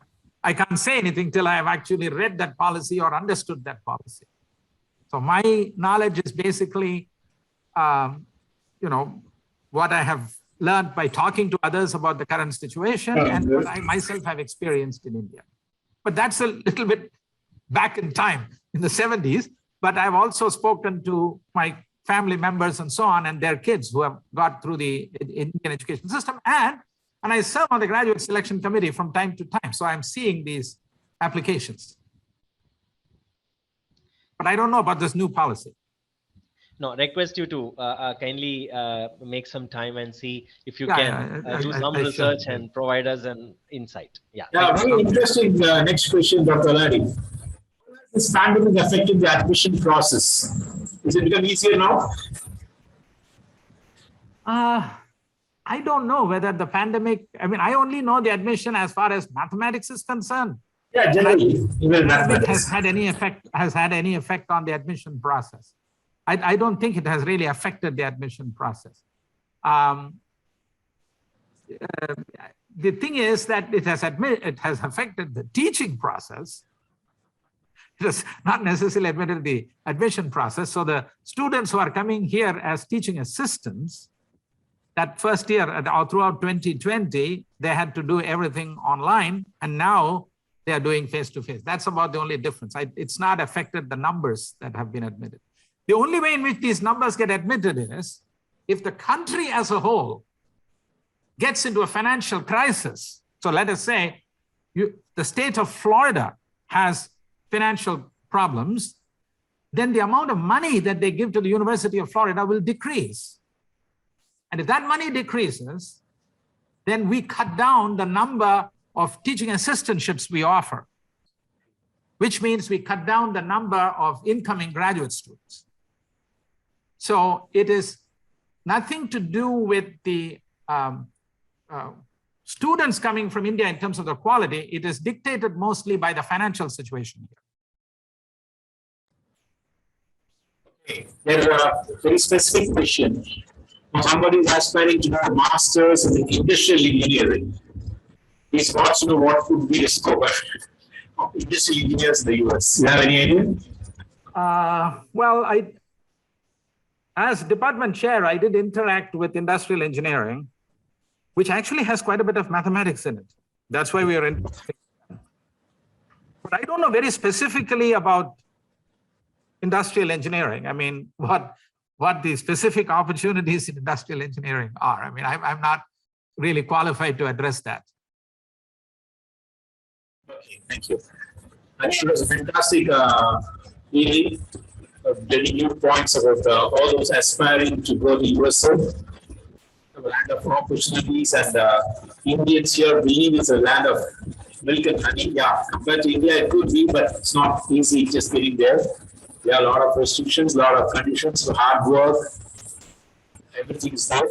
Speaker 4: I can't say anything till I have actually read that policy or understood that policy. So my knowledge is basically, what I have learned by talking to others about the current situation and what I myself have experienced in India. But that's a little bit back in time, in the 70s. But I've also spoken to my family members and so on, and their kids who have got through the Indian education system. And I serve on the graduate selection committee from time to time. So I'm seeing these applications. But I don't know about this new policy.
Speaker 3: No, request you to kindly make some time and see if you can do some research and provide us an insight. Yeah,
Speaker 2: very interesting. Next question, Dr. Alladi. This pandemic affected the admission process. Is it become easier now?
Speaker 4: I don't know whether the pandemic, I only know the admission as far as mathematics is concerned.
Speaker 2: Yeah, generally. Even
Speaker 4: pandemic has had any effect on the admission process. I don't think it has really affected the admission process. The thing is that it has affected the teaching process. It has not necessarily admitted the admission process. So the students who are coming here as teaching assistants, that first year or throughout 2020, they had to do everything online, and now they are doing face-to-face. That's about the only difference. It's not affected the numbers that have been admitted. The only way in which these numbers get admitted is if the country as a whole gets into a financial crisis. So let us say the state of Florida has financial problems, then the amount of money that they give to the University of Florida will decrease. And if that money decreases, then we cut down the number of teaching assistantships we offer, which means we cut down the number of incoming graduate students. So it is nothing to do with the students coming from India in terms of the quality. It is dictated mostly by the financial situation here.
Speaker 2: Okay. There's a very specific question. Somebody is aspiring to do a master's in industrial engineering. He wants to know what could be the scope of industrial engineers in the US. Do you have any idea?
Speaker 4: Well, as department chair, I did interact with industrial engineering, which actually has quite a bit of mathematics in it. That's why we are in. But I don't know very specifically about industrial engineering. I mean, what the specific opportunities in industrial engineering are. I mean, I'm not really qualified to address that.
Speaker 2: Okay, thank you. I think it was a fantastic meeting of getting new points about all those aspiring to go to USA, a land of opportunities, and Indians here believe it's a land of milk and honey. Yeah, compared to India, it could be, but it's not easy just getting there. There are a lot of restrictions, a lot of conditions, hard work, everything is there.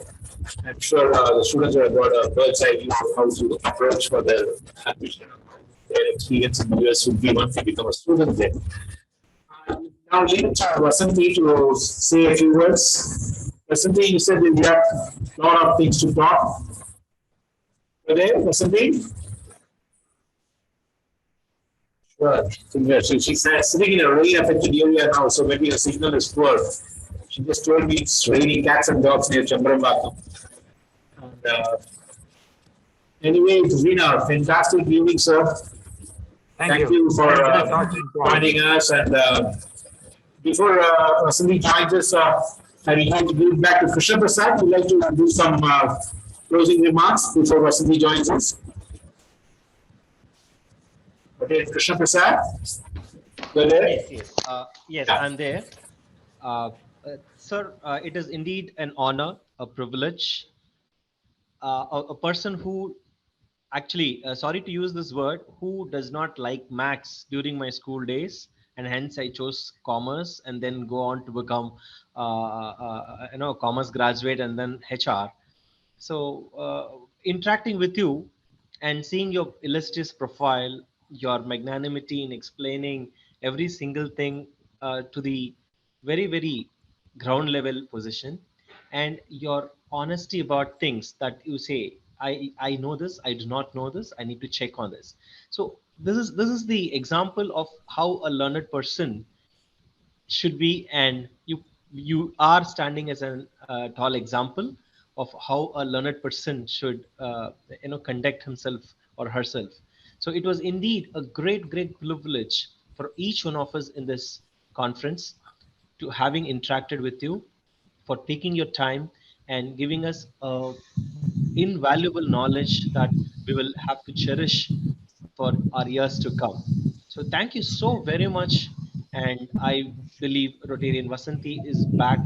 Speaker 2: I'm sure the students have got a bird's eye view of how to approach for their admission. Their experience in the US would be once they become a student there. Now, leave it to Vasanthi to say a few words. Vasanthi, you said that you have a lot of things to talk today, Vasanthi? Sure. So she's sitting in a rain affected area now, so maybe her signal is poor. She just told me it's raining cats and dogs near Chambrambakam. And anyway, it's been a fantastic evening, sir. Thank you for joining us. And before Vasanthi joins us, I would like to give it back to Krishna Prasad. Would like to do some closing remarks before Vasanthi joins us. Okay, Krishna Prasad, you're there?
Speaker 3: Yes, yes, yeah. I'm there. Sir, it is indeed an honor, a privilege. A person who actually, sorry to use this word, who does not like maths during my school days, and hence I chose commerce and then go on to become, commerce graduate and then HR. So interacting with you and seeing your illustrious profile, your magnanimity in explaining every single thing to the very, very ground level position, and your honesty about things that you say, I know this, I do not know this, I need to check on this. So this is the example of how a learned person should be, and you are standing as a tall example of how a learned person should conduct himself or herself. So it was indeed a great privilege for each one of us in this conference to having interacted with you, for taking your time and giving us invaluable knowledge that we will have to cherish for our years to come. So thank you so very much. And I believe Rotarian Vasanthi is back,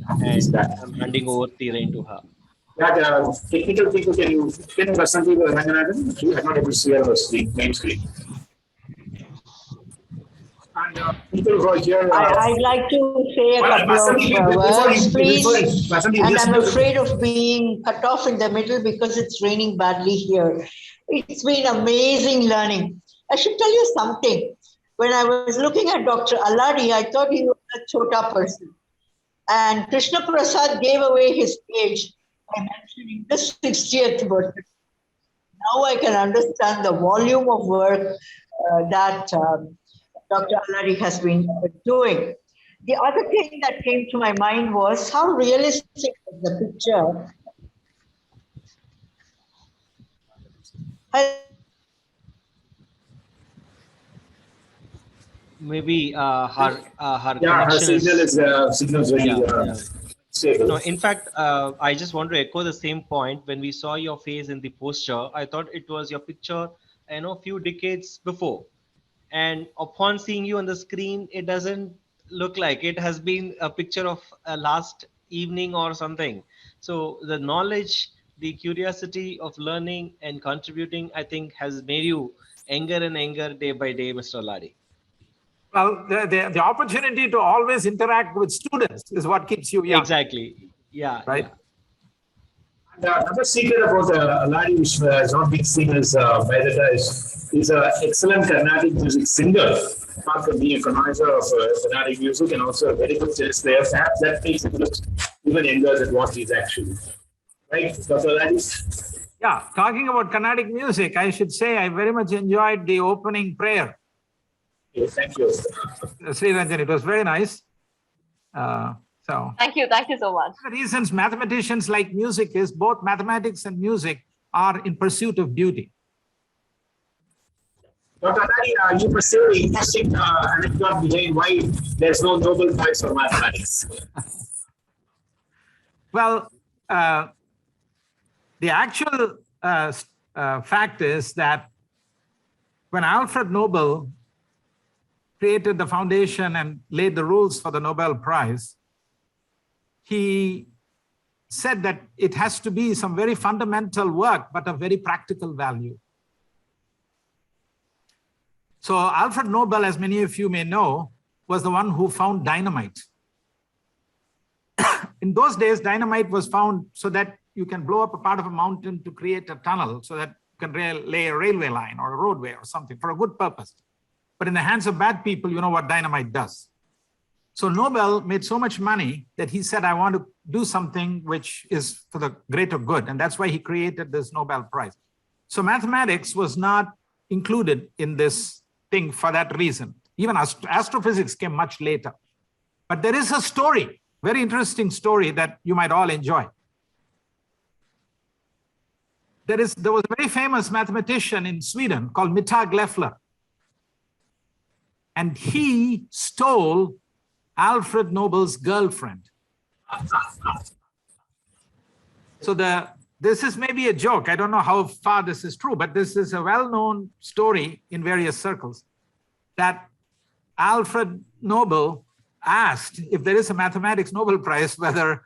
Speaker 3: and I'm handing over the rein to her.
Speaker 2: Yeah, technical people, can you Vasanthi Ranganathan? I'm not able to see her main screen. And people who are here.
Speaker 1: I'd like to say a couple of words, please. And I'm afraid of being cut off in the middle because it's raining badly here. It's been amazing learning. I should tell you something. When I was looking at Dr. Alladi, I thought he was a chota person. And Krishna Prasad gave away his age by mentioning the 60th birthday. Now I can understand the volume of work that Dr. Alladi has been doing. The other thing that came to my mind was how realistic was the picture.
Speaker 3: maybe her
Speaker 2: Yeah, her
Speaker 3: connection
Speaker 2: signal is very stable.
Speaker 3: No, in fact, I just want to echo the same point. When we saw your face in the poster, I thought it was your picture, few decades before. And upon seeing you on the screen, it doesn't look like it has been a picture of last evening or something. So the knowledge, the curiosity of learning and contributing, I think, has made you younger and younger day by day, Mr. Alladi.
Speaker 4: Well, the opportunity to always interact with students is what keeps you young.
Speaker 3: Exactly. Yeah.
Speaker 4: Right.
Speaker 3: Yeah.
Speaker 2: Another secret about Alladi, which has not been seen as by the guys, is an excellent Carnatic music singer. Apart from being a connoisseur of Carnatic music and also a very good chess player, perhaps that makes him look even younger than what he's actually. Right, Dr. Alladi?
Speaker 4: Yeah, talking about Carnatic music, I should say I very much enjoyed the opening prayer.
Speaker 2: Yes, thank you.
Speaker 4: Sri Ranjan, it was very nice. So
Speaker 5: thank you so much.
Speaker 4: the reasons mathematicians like music is both mathematics and music are in pursuit of beauty.
Speaker 2: Dr. Alladi, you pursue an interesting anecdote behind why there's no Nobel Prize for mathematics.
Speaker 4: Well, the actual fact is that when Alfred Nobel created the foundation and laid the rules for the Nobel Prize, he said that it has to be some very fundamental work, but of very practical value. So Alfred Nobel, as many of you may know, was the one who found dynamite. In those days, dynamite was found so that you can blow up a part of a mountain to create a tunnel so that you can lay a railway line or a roadway or something for a good purpose. But in the hands of bad people, you know what dynamite does. So Nobel made so much money that he said, I want to do something which is for the greater good. And that's why he created this Nobel Prize. So mathematics was not included in this thing for that reason. Even astrophysics came much later. But there is a story, very interesting story that you might all enjoy. There was a very famous mathematician in Sweden called Mittag Leffler. And he stole Alfred Nobel's girlfriend. So this is maybe a joke. I don't know how far this is true, but this is a well-known story in various circles that Alfred Nobel asked if there is a mathematics Nobel Prize, whether,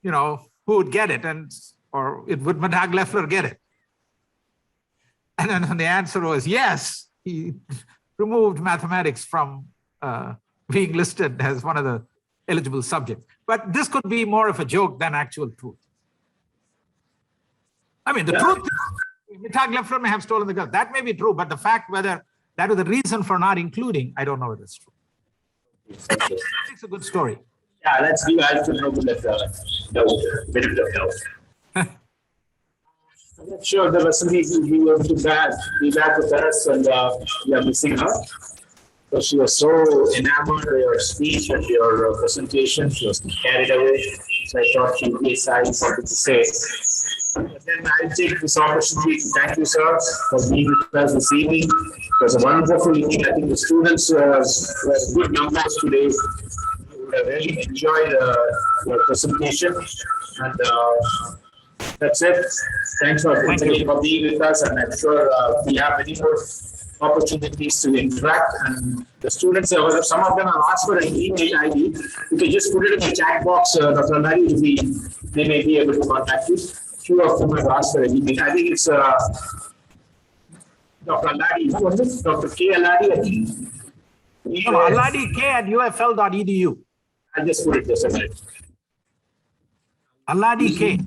Speaker 4: who would get it, or would Mittag Leffler get it? And then the answer was yes. He removed mathematics from being listed as one of the eligible subjects. But this could be more of a joke than actual truth. I mean, the truth is, Mittag Leffler may have stolen the girl. That may be true, but the fact whether that was the reason for not including, I don't know if it's true. It's a good story.
Speaker 2: Yeah, let's give Alfred Nobel the benefit of doubt. I'm not sure there was somebody who we were to be back with us, and we are missing her. So she was so enamored with your speech and your presentation, she was carried away. So I thought she would be something to say. But then I'll take this opportunity to thank you, sir, for being with us this evening. It was a wonderful evening. I think the students were good numbers today. We really enjoyed your presentation. And that's it. Thanks for being with us. And I'm sure we have many more opportunities to interact. And the students, some of them have asked for an email ID. You can just put it in the chat box, Dr. Alladi, they may be able to contact you. Few of them have asked for an email. I think it's Dr. Alladi. Who was it? Dr. K. Alladi, I think.
Speaker 4: No, Alladi K at ufl.edu.
Speaker 2: I'll just put it just a minute.
Speaker 4: Alladi K.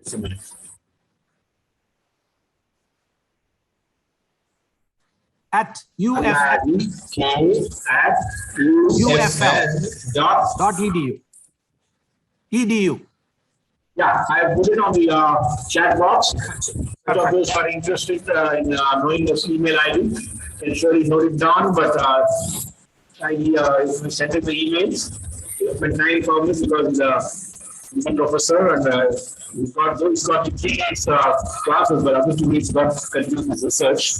Speaker 2: Just a minute.
Speaker 4: At ufl.
Speaker 2: K at
Speaker 4: ufl.edu. Edu.
Speaker 2: Yeah, I put it on the chat box. If those are interested in knowing this email ID, can surely note it down. But I send it the emails. But time for me because he's a professor, and he's got 3 weeks classes, but other 2 weeks got to continue his research.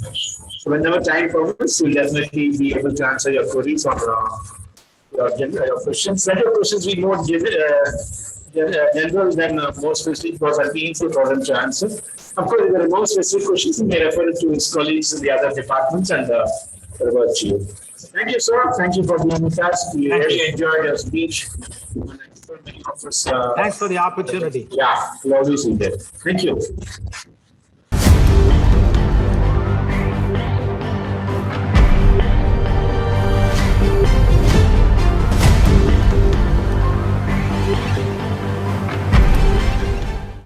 Speaker 2: So whenever time permits, we'll definitely be able to answer your queries or your questions. Let your questions be more general than more specific, because I'll be easy for them to answer. Of course, if there are more specific questions, he may refer it to his colleagues in the other departments and revert to you. Thank you, sir. Thank you for being with us. We really enjoyed your speech.
Speaker 4: Thanks for the opportunity.
Speaker 2: Yeah, we'll always be there. Thank you.